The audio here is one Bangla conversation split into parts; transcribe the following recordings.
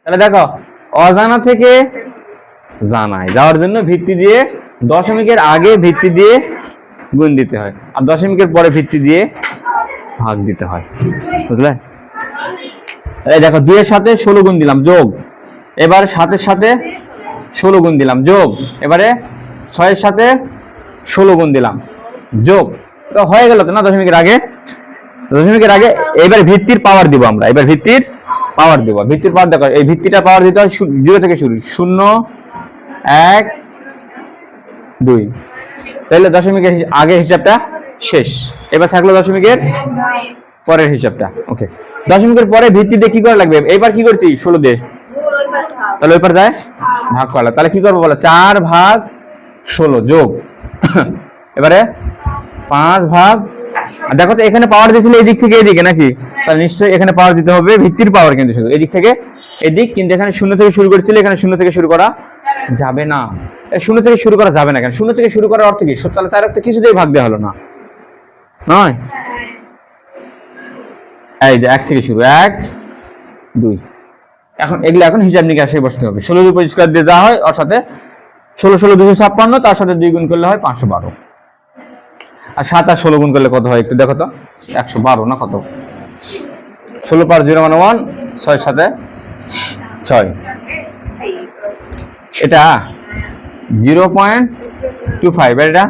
তাহলে দেখো অজানা থেকে জানায় যাওয়ার জন্য ভিত্তি দিয়ে দশমিকের আগে ভিত্তি দিয়ে গুণ দিতে হয়, আর দশমিকের পরে ভিত্তি দিয়ে ভাগ দিতে হয়, বুঝলে? এই দেখো 2 এর সাথে 16 গুণ দিলাম যোগ, এবার 7 এর সাথে 16 গুণ দিলাম যোগ, এবারে 6 এর সাথে 16 গুণ দিলাম যোগ, তো হয়ে গেল তো না দশমিকের আগে? দশমিকের আগে এবার ভিত্তির পাওয়ার দিব আমরা, এবার ভিত্তির পাওয়ার দিব। ভিত্তির পাওয়ার দেখো, এই ভিত্তিটা পাওয়ার দিতে হয় 0 থেকে শুরু, 0 1 2, তাহলে দশমিকের আগে হিসাবটা শেষ। এবার থাকলো দশমিকের পরের হিসাবটা। ওকে, দশমিকের পরে ভিত্তি দিয়ে কি করা লাগবে? এবার কি করছি 16 দিয়ে, তাহলে ওই পার যায় ভাগ করা, তাহলে কি করবো বলো? 4 ভাগ 16 যোগ, এবারে 5 ভাগ, আর দেখো তো এখানে পাওয়ার দিয়েছিল এই দিক থেকে এদিকে নাকি, তাহলে নিশ্চয়ই এখানে পাওয়ার দিতে হবে ভিত্তির পাওয়ার, কিন্তু শুধু এদিক থেকে এদিক, কিন্তু এখানে 0 থেকে শুরু করেছিল, এখানে 0 থেকে শুরু করা যাবে না। 0 থেকে শুরু করা যাবে না কেন? 0 থেকে শুরু করার অর্থ কি? তাহলে 4 অর্থ কিছুতেই ভাগ দেওয়া হলো না, নয়? এই যে 1 থেকে শুরু, 1 2, এখন এগুলো এখন হিসাব নিকাশে বসতে হবে। 16 উপর স্কয়ার দিয়ে যা হয়, ওর সাথে 16 16 256, তার সাথে 2 গুণ করলে হয় 512, আর 7 আর 16 গুণ করলে কত হয় একটু দেখো তো? 112 না কত? 16 পার 0 মানে 1, 6 সাথে 6, এটা 0.25। এটা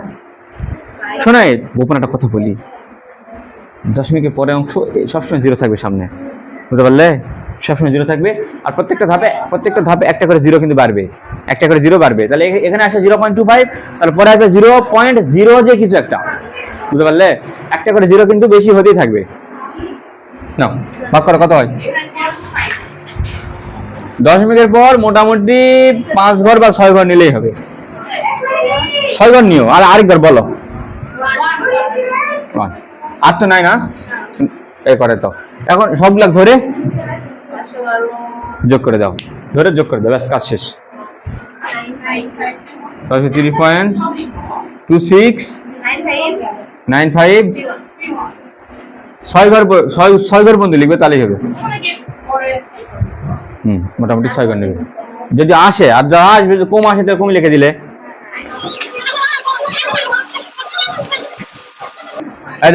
শোনাই গোপন একটা কথা বলি, দশমিকের পরে অংশ সবসময় 0 থাকবে সামনে, বুঝতে পারলে? সবসময় 0 থাকবে, আর প্রত্যেকটা ধাপে একটা করে 0 কিন্তু বাড়বে, একটা করে 0 বাড়বে। তাহলে এখানে আসে 0.25, তাহলে পরে আসবে 0.0 যে কিছু একটা, বুঝতে পারলে? একটা করে 0 কিন্তু বেশি হতেই থাকবে। না ভাগ করা কত হয়? দশমিকের পর মোটামুটি 5 ঘর বা 6 ঘর নিলেই হবে। 6 ঘর নিও, আর আরেকবার বলো। আর তো নাই না, এই করে তো এখন সবগুলা ধরে যোগ করে দাও, ধরে যোগ করে দাও, ব্যাস কাজ শেষ। 3.2695, 6 ঘর বন্ধু লিখবে তাহলেই হবে। মোটামুটি 6 ঘর নেবে যদি আসে, আর যা আসবে কম আসে তো কম লিখে দিলে।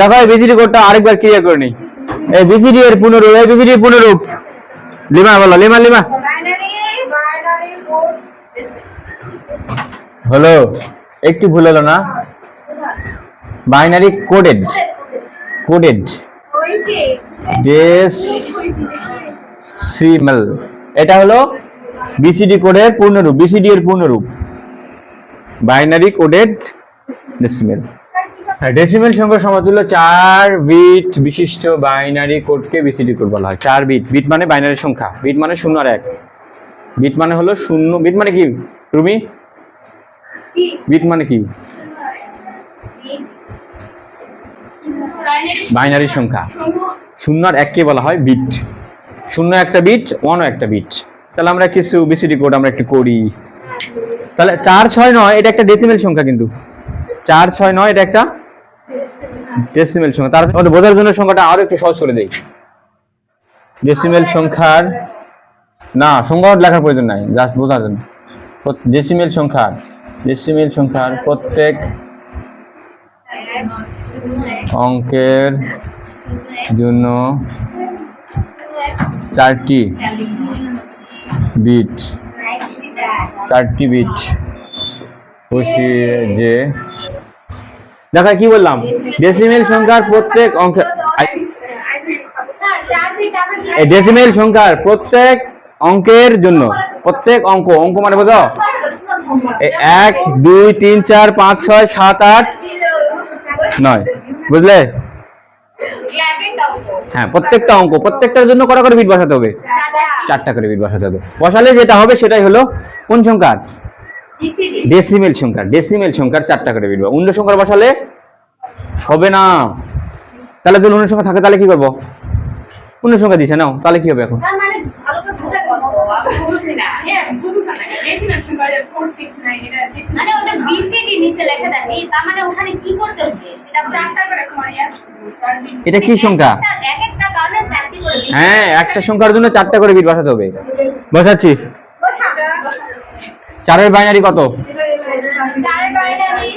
দেখো এই বিসিডি কোডটা আরেকবার ক্লিয়ার করে নিই। এই বিসিডি এর পুনরূপ, এই বিসিডি এর পুনরূপ লিমা বলো, লিমা হলো, একটু ভুল হলো না? বাইনারি কোডেড ডেসিমাল, এটা হলো বিসিডি কোডের পূর্ণরূপ, বিসিডি এর পূর্ণরূপ বাইনারি কোডেড ডেসিমাল। ডেসিমাল সংখ্যা সমতুল্য 4 বিট বিশিষ্ট বাইনারি কোডকে বিসিডি কোড বলা হয়। 4 বিট, বিট মানে বাইনারি সংখ্যা, বিট মানে 0 আর 1, বিট মানে হলো 0। বিট মানে কি রুমি? বিট মানে কি? বাইনারি সংখ্যা। 0 আর 1 কে বলা হয় বিট। 0 একটা বিট, 1 একটা বিট। তাহলে আমরা কিছু বিসিডি কোড আমরা একটু করি। তাহলে 469 এটা একটা ডেসিমাল সংখ্যা, কিন্তু 469 এটা একটা ডেসিমাল সংখ্যা। তার মধ্যে বোঝার জন্য সংখ্যাটা আরো একটু সহজ করে দেই। ডেসিমাল সংখ্যার না সংখ্যা লেখার প্রয়োজন নাই, জাস্ট বোঝার জন্য। ডেসিমাল সংখ্যার প্রত্যেক অঙ্কের জন্য 4টি বিট বসিয়ে যে দেখা কি বললাম, ডেসিমাল সংখ্যার প্রত্যেক অঙ্কের, ডেসিমাল সংখ্যার প্রত্যেক অঙ্কের জন্য, প্রত্যেক অঙ্ক মানে বোঝো 1 2 3 4 5 6 7 8 9, বুঝলে? হ্যাঁ, প্রত্যেকটা অঙ্ক, প্রত্যেকটার জন্য কটা করে বিট বসাতে হবে? 4টা করে বিট বসাতে হবে। বসালে যেটা হবে সেটাই হলো কোন সংখ্যার? ডেসিমাল সংখ্যার 4টা করে বিট। অন্য সংখ্যার বসালে হবে না। তাহলে যদি অন্য সংখ্যা থাকে তাহলে কি করবো? অন্য সংখ্যা দিছে নাও, তাহলে কি হবে এখন? এটা কি সংখ্যা? হ্যাঁ, একটা সংখ্যার জন্য 4টা করে বিট বসাতে হবে। বসাচ্ছি। 4 এর বাইনারি কত?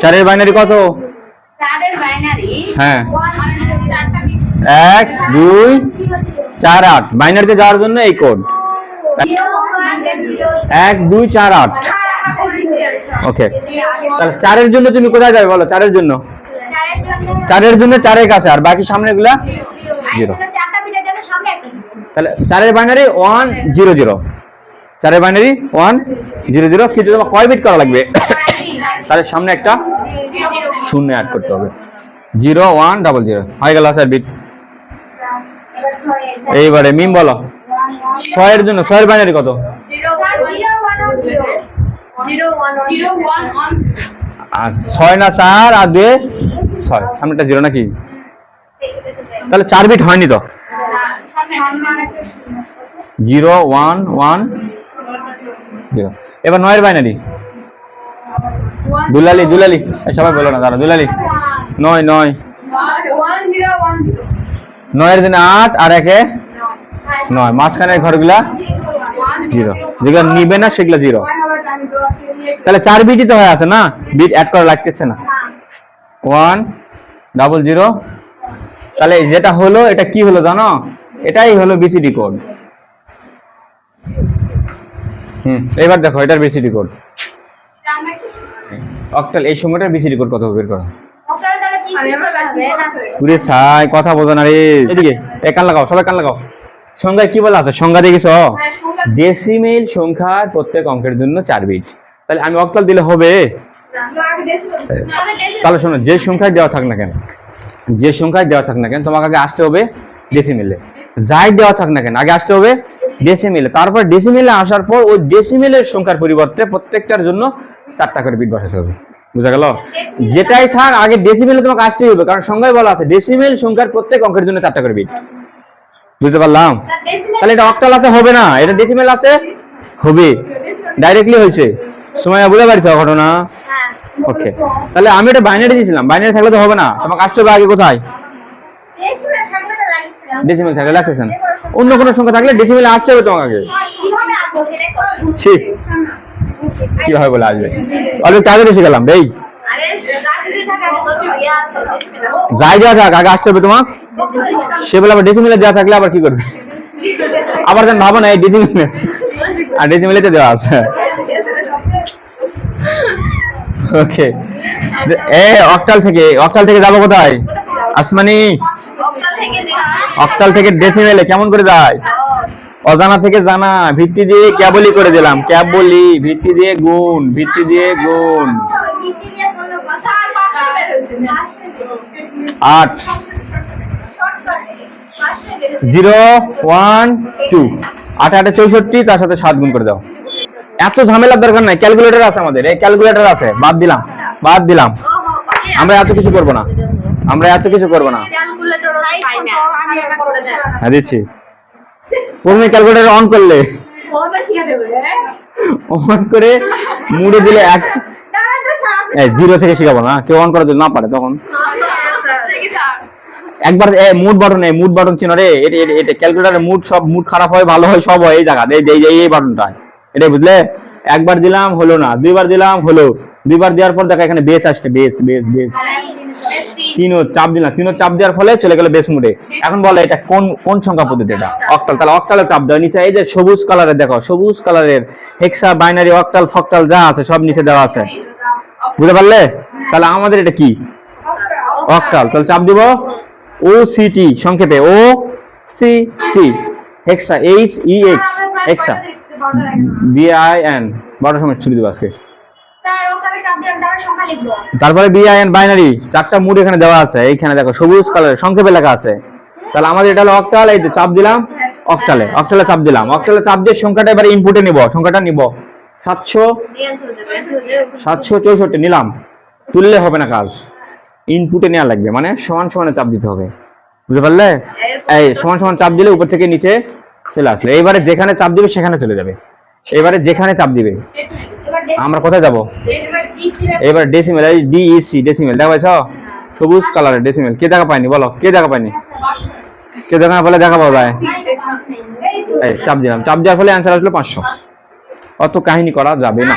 4 এর বাইনারি কত? হ্যাঁ 1 2 4 8। বাইনারিতে যাওয়ার জন্য এই কোড 1 2 4 8। ওকে, তাহলে 4 এর জন্য তুমি কোথায় যাবে বলো? 4 এর জন্য 4 এর কাছে, আর বাকি সামনেগুলা 0। তাহলে 4 এর বাইনারি 1 0 0। 4 এর বাইনারি 1 0 0, কিন্তু তোমার কয় বিট করা লাগবে? তাহলে সামনে একটা 0 অ্যাড করতে হবে। 0 1 0 0 হয়ে গেল 4 বিট। এইবারে মিম বলো 6 এর জন্য 6 এর বাইনারি কত? আর 6 না 4 আর 2 6, সামনেটা 0 নাকি? তাহলে 4 বিট হয়নি তো। 0 1 1 0। এবার 9 এর বাইনারি দুলালি সবাই বলো না, দাঁড়া দুলালি 9 9 9 এর জন্য 8 আর 1 এ 9, মাঝখানের ঘরগুলা 0, যেগুলো নিবে না সেগুলো 0। তাহলে 4 বিটই তো হয়ে আছে না, বিট অ্যাড করা লাগতেছে না। 1 0 0। তাহলে যেটা হলো এটা কি হলো জানো? এটাই হলো বিসিডি কোড। এবার দেখো এটার বিসিডি কোড। অক্টাল এই সময়টার বিসিডি কোড কত বের করো? পুরে ছাই কথা বোঝো না রে। এদিকে কান লাগাও, সবাই কান লাগাও। সংখ্যায় কি বলা আছে? সংখ্যা দেখেছো? ডেসিমেল সংখ্যার প্রত্যেক অঙ্কের জন্য 4 বিট। তাহলে আমি অক্টাল দিলে হবে? তাহলে শোনো, যে সংখ্যায় দেওয়া থাক না কেন তোমাকে আগে আসতে হবে ডেসিমেলে। যাই দেওয়া থাক না কেন আগে আসতে হবে ডেসিমেলে। তারপর ডেসিমেলে আসার পর ওই ডেসিমেলের সংখ্যার পরিবর্তে প্রত্যেকটার জন্য 4টা করে বিট বসাতে হবে। বুঝা গেল? যেটাই থাক আগে ডেসিমেলে তোমাকে আসতেই হবে, কারণ সংখ্যায় বলা আছে ডেসিমেল সংখ্যার প্রত্যেক অঙ্কের জন্য 4টা করে বিট। বুঝতে পারলাম? তাহলে এটা অক্টাল আছে হবে না, এটা ডেসিমেল আছে হবে। ডাইরেক্টলি হয়েছে। সময় বুঝতে পারছো ঘটনা? ওকে, তাহলে আমি এটা বাইনারি দিয়েছিলাম। বাইনারি থাকলে তো হবে না, তোমাকে আসতে হবে আগে কোথায়? ডেসিমেল থাকলে লাগতেছে না। অন্য কোনো সংখ্যা থাকলে ডেসিমেলে আসতে হবে তোমাকে আগে। ঠিক কিভাবে বলে আসবে? অনেক তাড়াতাড়ি এসে গেলাম রে। যাই যা থাক আগে আসতে হবে তোমার। সে বলে আবার ডেসিমেলে যা থাকলে আবার কি করবে? আবার যেন ভাবো না এই ডেসিমেলে, আর ডেসিমেলেতে দেওয়া আছে। ওকে, অক্টাল থেকে যাবো কোথায়? আসমানি অক্টাল থেকে ডেসিমেলে কেমন করে যায়? অজানা থেকে জানা, ভিত্তি দিয়ে কেবলই করে দিলাম। কেবলই ভিত্তি দিয়ে গুণ 8 0 1 2 8 8 64, তার সাথে 7 গুণ করে দাও। এত ঝামেলার দরকার নাই, ক্যালকুলেটর আছে আমাদের। এই ক্যালকুলেটর আছে, বাদ দিলাম। আমরা এত কিছু করব না। হ্যাঁ দিচ্ছি। প্রথমে ক্যালকুলেটর অন করলে অন করে মুড়ে দিলে 0 থেকে শিখাবো না, কেউ অন করা যদি না পারে তখন একবার মুড বাটন চিনো রে। এটা ক্যালকুলেটরের মুড খারাপ হয় ভালো হয় সব হয় এই জায়গা, এই বাটনটা, এটাই বুঝলে? একবার দিলাম হলো না, দুইবার দিলাম হলো, দুইবার দেওয়ার পর দেখো এখানে বেস আসছে, বেস তিনও চাপ দেওয়ার ফলে চলে গেল বেস মুডে। এখন বলো এটা কোন সংখ্যা পদ্ধতি? এটা অক্টাল। তাহলে অক্টালে চাপ দেওয়া নিচে এই যে সবুজ কালারের, দেখো সবুজ কালারের হেক্সা বাইনারি অক্টাল ফক্টাল যা আছে সব নিচে দেওয়া আছে। বুঝতে পারলে? তাহলে আমাদের এটা কি? অক্টাল। তাহলে চাপ দিব OCT, সংক্ষেপে OCT, হেক্সা HEX, হেক্সা BIN। 12টার সময় ছুটি দেবো আজকে। তারপরে BIN বাইনারি 4টা মুড এখানে দেওয়া আছে। এইখানে দেখো সবুজ কালারের সংক্ষেপে লেখা আছে। তাহলে আমাদের এটা হলো অক্টাল। এই তো চাপ দিলাম অক্টালে চাপ দিলাম। অক্টালে চাপ দিয়ে সংখ্যাটা এবার ইনপুটে নিব। সংখ্যাটা নিব 764 নিলাম। তুললে হবে না কাজ, ইনপুটে নেওয়া লাগবে, মানে সমান সমানে চাপ দিতে হবে। বুঝতে পারলে? এই সমান চাপ দিলে উপর থেকে নিচে চলে আসলে এবারে যেখানে চাপ দিবে সেখানে চলে যাবে। এবারে যেখানে চাপ দিবে আমরা কোথায় যাব? এবার ডেসিমেল, এই DEC ডেসিমেল দেখা পাইছো? সবুজ কালারের ডেসিমেল। কে দেখা পায়নি বলো? কে দেখা পায়নি? কে দেখা না পেলে দেখা পাওয়া যায়? এই চাপ দিলাম, চাপ দেওয়ার ফলে অ্যান্সার আসলো 500। অত কাহিনী করা যাবে না।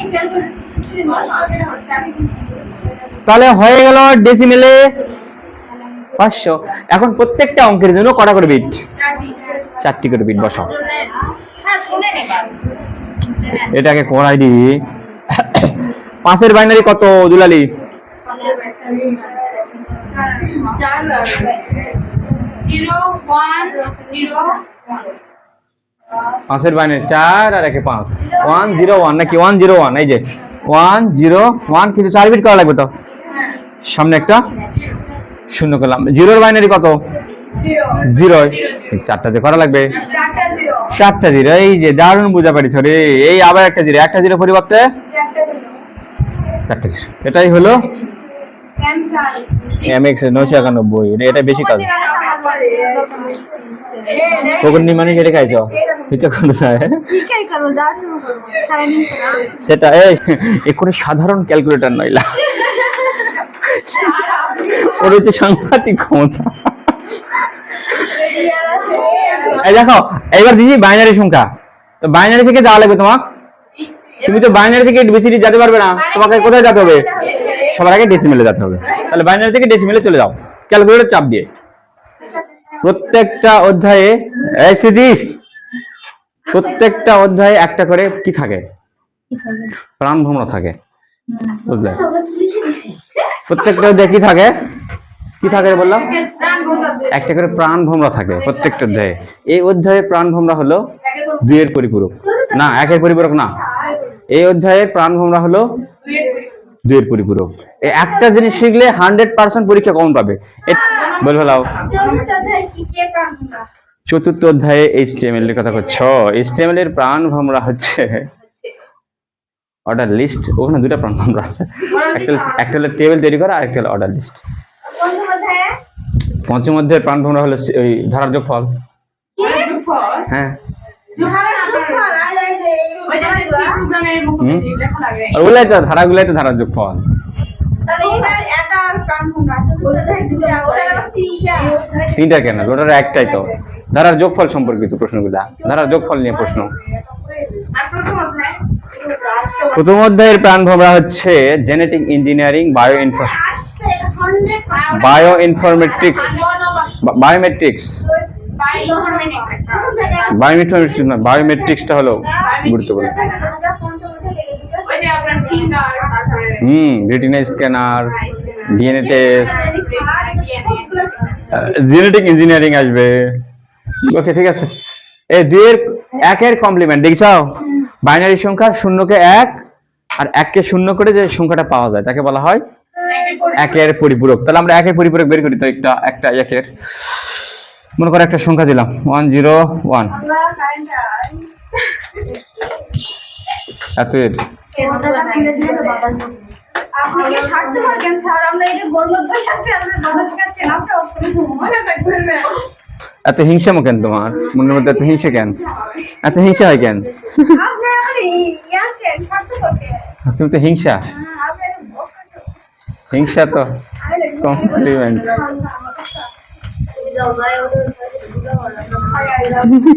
তাহলে হয়ে গেল ডেসিমেলে 500। এখন প্রত্যেকটা অঙ্কের জন্য কটা করে বিট? 4টি করে বিট বসাও। এটাকে করাই দি। 5-এর বাইনারি কত দুলালি? 5-এর বাইনারি 4 আর 1-এ 5, 101 নাকি 101? এই যে 101, কিন্তু 4 বিট করা লাগবে তো। সামনে একটা শূন্য করলাম। 0-এর বাইনারি কত? 0। 4টা যে করা লাগবে, 4টা 0। এই যে দারুণ বুঝা পারিস রে। এই আবার একটা 0, একটা 0 পরিবর্তে 4টা 0। এটাই হলো MX 991। এটা বেশি কাজ। কখন নি মানে কেটে খাইছো? এটা কোন যায়? সেটা এই কোনো সাধারণ ক্যালকুলেটর নইলা। ওর হচ্ছে সাংঘাতিক ক্ষমতা। এই দেখো এইবার দিদি বাইনারি সংখ্যা। তো বাইনারি থেকে যাওয়া লাগবে তোমার। তুমি তো বাইনারি থেকে বিসিডি যেতে পারবে না, তোমাকে কোথায় যেতে হবে? সবার আগে ডেসিমেলে যেতে হবে। তাহলে বাইনারি থেকে ডেসিমেলে চলে যাও ক্যালকুলেটর চাপ দিয়ে। প্রত্যেকটা অধ্যায়ে এই সিদ্ধি, প্রত্যেকটা অধ্যায়ে একটা করে কি থাকে? প্রাণ ভ্রমণ থাকে, বুঝলে? প্রত্যেকটা অধ্যায়ে কি থাকে? কি থাকে বললাম? একটা করে প্রাণ ভ্রমণ থাকে প্রত্যেকটা অধ্যায়ে। এই অধ্যায়ে প্রাণ ভ্রমণ হলো 2-এর পরিপূরক, না 1-এর পরিপূরক না। এই অধ্যায়ের প্রাণ ভ্রমণ হলো 2-এর পরিপূরক। এই একটা জিনিস শিখলে 100% পরীক্ষা কমন পাবে। বল ফেলাও। চতুর্থ অধ্যায়ে HTML এর কথা করছ। HTML এর প্রাণ ভ্রমণ হচ্ছে অর্ডার লিস্ট। ওখানে 2টা প্রাণ ভ্রমণ আছে, একটা হলো টেবিল তৈরি করা, আর একটা হলো অর্ডার লিস্ট। পঞ্চম অধ্যায়ের প্রাণ ভ্রমণ হলো ওই ধারার যোগফল। হ্যাঁ, ওগুলাই তো ধারাগুলাই তো ধারার যোগফল। তিনটা কেন? ওটার একটাই তো। ধারার যোগফল সম্পর্কিত প্রশ্নগুলা, ধারার যোগফল নিয়ে প্রশ্ন। প্রথম অধ্যায়ের প্রাণ ভ্রমণ হচ্ছে জেনেটিক ইঞ্জিনিয়ারিং, বায়োইনফরমেটিক্স, বায়োমেট্রিক্সটা হলো গুরুত্বপূর্ণ। Retina scanner, DNA test, genetic engineering আসবে। ওকে, ঠিক আছে। এই 2-এর 1-এর কমপ্লিমেন্ট দেখছাও? বাইনারি সংখ্যা 0-কে 1 আর 1-কে 0 করে যে সংখ্যাটা পাওয়া যায় তাকে বলা হয় 1-এর পরিপূরক। তাহলে আমরা 1-এর পরিপূরক বের করি তো। একটা 1-এর, মনে করো একটা সংখ্যা দিলাম 101। এত এর এত হিংসা কেন তোমার মনের মধ্যে? এত হিংসা কেন? এত হিংসা হয় কেন? তুমি তো হিংসা তো কমপ্লিমেন্ট।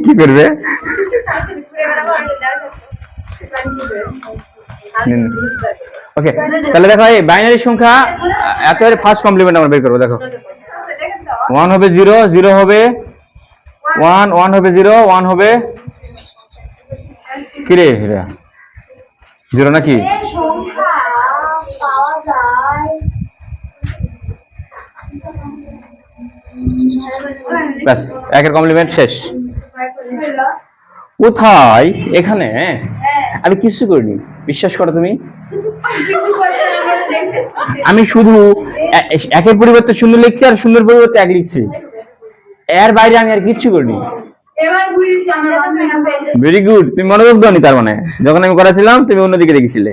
কি করবে? ওকে, তাহলে দেখো এই বাইনারি সংখ্যা এত এর ফার্স্ট কমপ্লিমেন্ট আমরা বের করবো। দেখো 1 হবে 0, 0 হবে 1, 1 হবে 0, 1 হবে কি রে? 0 নাকি? ব্যাস, 1-এর কমপ্লিমেন্ট শেষ। কোথায়? এখানে আমি কিছু করিনি, বিশ্বাস করো তুমি। আমি শুধু 1-এর পরিবর্তে 0 লিখছি আর 0-এর পরিবর্তে 1 লিখছি। এর বাইরে আমি আর কিচ্ছু করিনি। ভেরি গুড, তুমি মনোযোগ দাওনি। তার মানে যখন আমি করেছিলাম তুমি অন্যদিকে দেখেছিলে।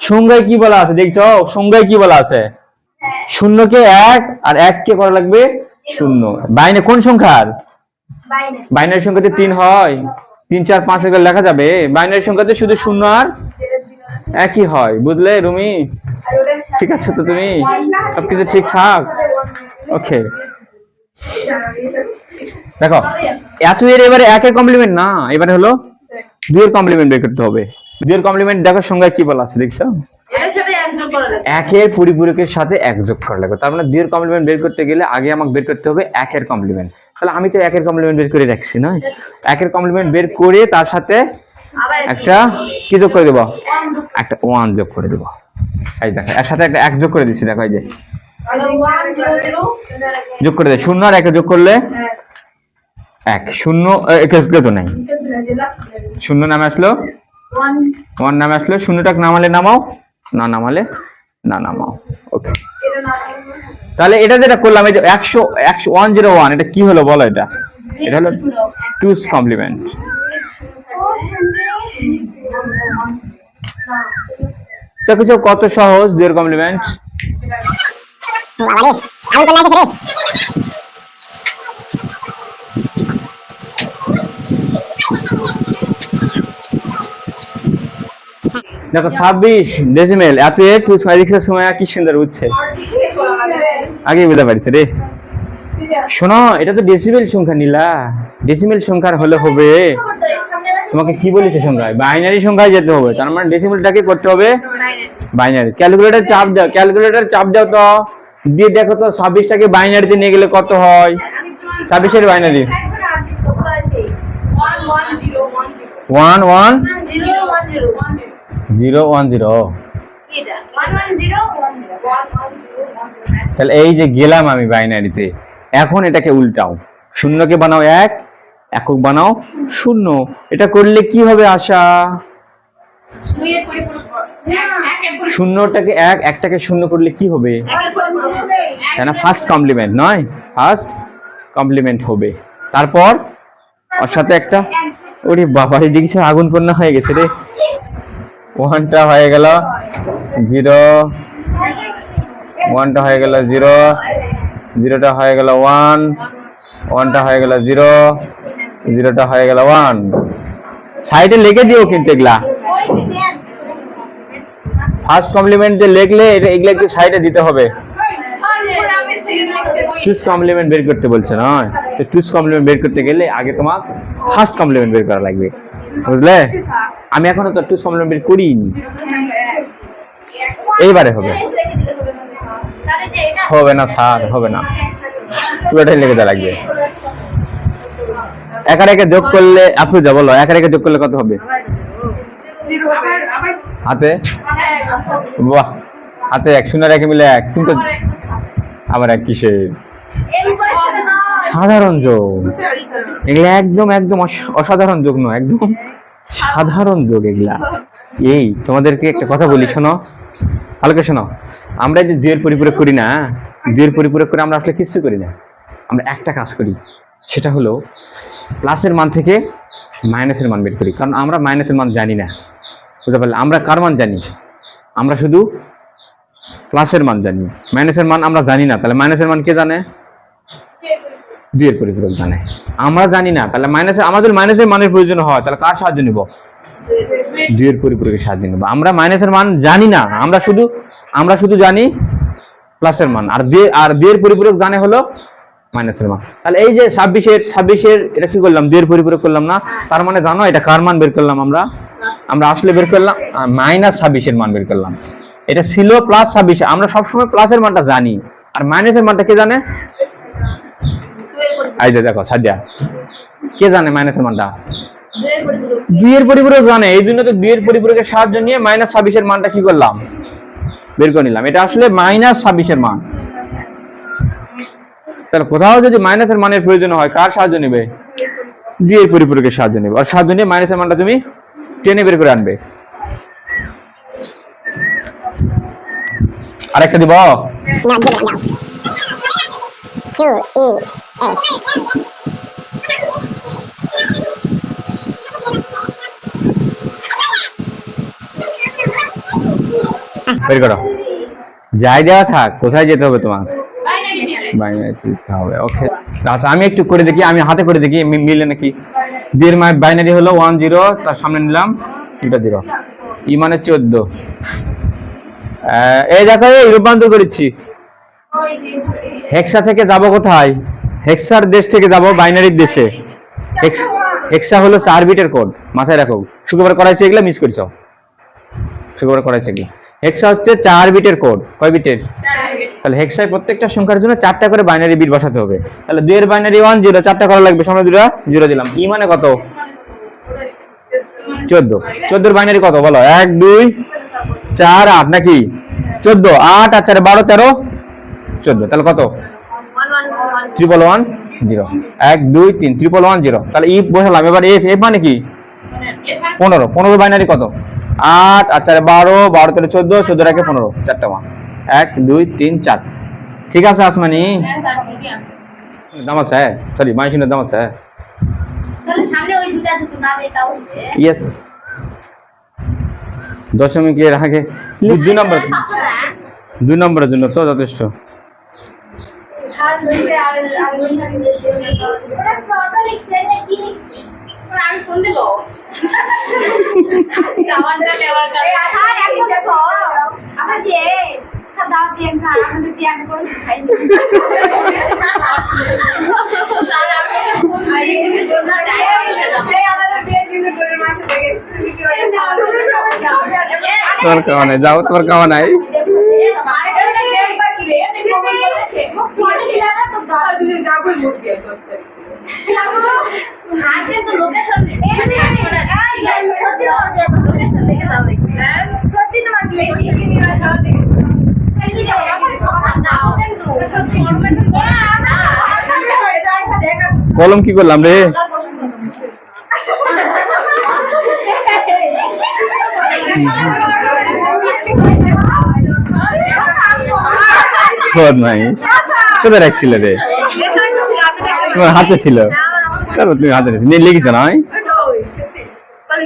সংজ্ঞায় কি বলা আছে দেখছো? সংজ্ঞায় কি বলা আছে? 0-কে 1 আর 1-কে করা লাগবে 0। বাইনারি কোন সংখ্যার? বাইনারি সংখ্যাতে 3 হয়, 3, 4, 5 এগুলো লেখা যাবে। বাইনারি সংখ্যাতে শুধু 0 আর 1ই হয়, বুঝলে রুমি? ঠিক আছে তো, তুমি সবকিছু ঠিকঠাক? ওকে, দেখো এত এর এবারে একের কমপ্লিমেন্ট না, এবারে হলো দুইয়ের কমপ্লিমেন্ট বের করতে হবে। দুইয়ের কমপ্লিমেন্ট দেখো সংজ্ঞায় কি বলা আছে দেখছো, একের পরিপূরকের সাথে এক যোগ করা লাগবে। তার মানে দুইয়ের কমপ্লিমেন্ট বের করতে গেলে আগে আমাকে বের করতে হবে একের কমপ্লিমেন্ট। তাহলে আমি তো একের কমপ্লিমেন্ট বের করে রাখছি না, একের কমপ্লিমেন্ট বের করে তার সাথে একটা কি যোগ করে দেবো, একটা ওয়ান যোগ করে দেবো। এই দেখো এর সাথে একটা এক যোগ করে দিচ্ছি, দেখো এই যে যোগ করে দেয়, শূন্য আর একে যোগ করলে এক, শূন্য একে তো নাই, শূন্য নামে আসলো, ওয়ান নামে আসলো, শূন্যটাকে নামালে নামাও, না নামালে না নামাও। ওকে, তাহলে এটা যেটা করলাম এই যে 101 এটা কি হলো বলো, এটা এটা হলো টুস কমপ্লিমেন্ট। দেখো কত সহজ দুইয়ের কমপ্লিমেন্ট। দেখো 26 ডেসিমেল এত এ টু ফিজিক্সের সময় কি সুন্দর উঠছে, আগে বুঝতে পারছি রে। শোনো এটা তো ডেসিমেল সংখ্যা নিলা, ডেসিমেল সংখ্যার হলে হবে, তোমাকে কি বলেছে সংখ্যায়, বাইনারি সংখ্যায় যেতে হবে। তার মানে ডেসিমেলটাকে করতে হবে বাইনারি। ক্যালকুলেটর চাপ দাও, ক্যালকুলেটর চাপ দাও তো, দিয়ে দেখো তো 26টাকে বাইনারিতে নিয়ে গেলে কত হয়। 26 এর বাইনারি 11010, তাহলে এই যে গেলাম আমি বাইনারিতে, এখন এটাকে উল্টাও, শূন্যকে বানাও এক, একক বানাও শূন্য। এটা করলে কি হবে আশা, শূন্যটাকে এক, একটাকে শূন্য করলে কি হবে, তাই না? ফার্স্ট কমপ্লিমেন্ট নয়, ফার্স্ট কমপ্লিমেন্ট হবে। তারপর ওর সাথে একটা, ওরে বাবারে দেখিস আগুন কন্যা হয়ে গেছে রে। ওয়ানটা হয়ে গেল 0, ওয়ানটা হয়ে গেল 0, 0টা হয়ে গেল 1, 1টা হয়ে গেল 0, 0টা হয়ে গেল 1। সাইডে লিখে দিও কিন্তু এগুলা, ফার্স্ট কমপ্লিমেন্ট যে লিখলে এগুলা একটু সাইডে দিতে হবে। টুস কমপ্লিমেন্ট বের করতে বলছে না, তো টুস কমপ্লিমেন্ট বের করতে গেলে আগে তোমার ফার্স্ট কমপ্লিমেন্ট বের করা লাগবে, বুঝলে? আমি এখনো তো টুস কমপ্লিমেন্ট বের করিনি, এইবারে হবে। হবে না স্যার, হবে না, পুরোটাই লিখে দেওয়া লাগবে। একা রেখে যোগ করলে আপনি যা বলো, একা রেখে যোগ করলে কত হবে হাতে, বাহ, হাতে এক, শূন্য রেখে মিলে এক, কিন্তু আবার এক কিসে, সাধারণ যোগ। এগুলা একদম একদম অসাধারণ যোগ নয়, একদম সাধারণ যোগ এগুলা। এই তোমাদেরকে একটা কথা বলি, শোনো ভালো করে শোনো, আমরা যে দুইয়ের পরিপূরক করি না, দুইয়ের পরিপূরক করে আমরা আসলে কিছু করি না, আমরা একটা কাজ করি, সেটা হলো প্লাসের মান থেকে মাইনাসের মান বের করি। কারণ আমরা মাইনাসের মান জানি না, বুঝতে পারলে? আমরা কার মান জানি, আমরা শুধু প্লাসের মান জানি, মাইনাসের মান আমরা জানি না। তাহলে মাইনাসের মান কে জানে, দুইয়ের পরিপূরক জানে, আমরা জানি না। তাহলে আমাদের মাইনাসের মানের প্রয়োজন হয়, তাহলে কার সাহায্য নিব, দুইয়ের পরিপূরকের সাহায্য নিব। আমরা মাইনাসের মান জানি না, আমরা শুধু জানি প্লাসের মান, আর দুইয়ের পরিপূরক জানে হলো মাইনাসের মান। তাহলে এই যে 26 এটা কি করলাম, দুইয়ের পরিপূরক করলাম না, তার মানে জানো এটা কার মান বের করলাম, আমরা আসলে বের করলাম -26 এর মান বের করলাম। এটা ছিল +26, আমরা সবসময় প্লাসের মানটা জানি, আর মাইনাসের মানটা কে জানে, এই যে দেখো সাদিয়া, কে জানে মাইনাসের মানটা, দুইয়ের পরিপূরক জানে। এই জন্য তো দুইয়ের পরিপূরকের সাহায্য নিয়ে -26 এর মানটা কি করলাম, বের করে নিলাম। এটা আসলে -26 এর মান। তাহলে কোথাও যদি মাইনাসের মানের প্রয়োজন হয়, কার সাহায্য নেবে, দুইয়ের পরিপূরকের সাহায্য নেবে, আর সাহায্য নিয়ে মাইনাসের মানটা তুমি টেনে বের করে আনবে। আরেকটা দিব, বের করো, যাই দেওয়া থাক, কোথায় যেতে হবে তোমার, বাইনারিতে যেতে হবে। ওকে, আচ্ছা আমি একটু করে দেখি, আমি হাতে করে দেখি মিলে নাকি। দুইয়ের বাইনারি হলো 10, তার সামনে নিলাম 2টা 0, ই মানে 14, এই দেখো এই রূপান্তর করেছি। হেক্সা থেকে যাব কোথায়? হেক্সার দেশ থেকে যাব বাইনারির দেশে। হেক্সা হলো 4 বিটের কোড, মাথায় রাখো। শুক্রবার করাইছে এগুলা মিস করেছো, শুক্রবার করাইছে এগুলা। হেক্সা হচ্ছে 4 বিটের কোড। কয় বিটের? তাহলে হেক্সায় প্রত্যেকটা সংখ্যার জন্য 4টা করে বাইনারি বিট বসাতে হবে। তাহলে 2 এর বাইনারি 1 0, 4টা করা লাগবে, সামনে 2টা 0 দিলাম। ই মানে কত? 14। 14 এর বাইনারি কত বলো? 1 2 4 8 নাকি? 14 8 আর 4 12 13 14। তাহলে কত? 1 0। 1 2 3 1 0। তাহলে ই বসালাম। এবার এফ, এফ মানে কি? 15। 15 বাইনারি কত? 8 আর 4 12 12 13 14 14 একে 15, 4টা মান। 1 2 3 4। ঠিক আছে আসমানি? দাম আছে? সরি, মাইশিনের দাম আছে। তাহলে সামনে ওই দুটো আছে তো না দেটাও ইয়েস। দশমিকের আগে 2 নম্বর, 2 নম্বরের জন্য তো যথেষ্ট। আর দুটো আর ওটা কত লিখছে না কি লিখছে? আমি ফোন দেব। গাওয়ানটা নেওয়ার কাছে আর এখন দেখো আপনি যে সাদা দিন স্যার আমাদের দিয়ে আমি কোন খাই না। স্যার আমি ফোন আই দোনা যাই এই আমাদের বিয়ে দিন করে মাসে দেখে তুমি কি বলে তোর কাও নাই, যাও তোর কাও নাই। কলম কি করলাম রে? বদমাইশ, কোথায় রাখছিলে রে? তোমার হাতে ছিল, তারপর তুমি হাতে নিয়ে লিখেছো না?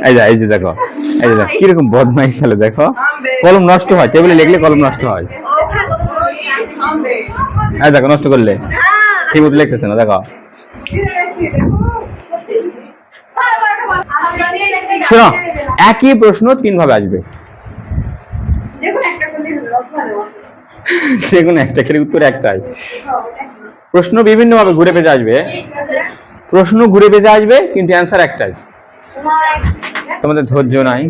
এই যে দেখো, এই যে দেখো কিরকম বদমাইশ। তাহলে দেখো কলম নষ্ট হয়, টেবিলে লিখলে কলম নষ্ট হয়। এই দেখো নষ্ট করলে, ঠিক মতো লিখতেছে না। দেখো শোনো, একই প্রশ্ন 3 ভাবে আসবে, যে কোনো একটা, খেলে উত্তর একটাই। প্রশ্ন বিভিন্ন ভাবে ঘুরে পেঁচে আসবে, প্রশ্ন ঘুরে পেঁচে আসবে, কিন্তু অ্যান্সার একটাই। তোমাদের ধৈর্য নাই।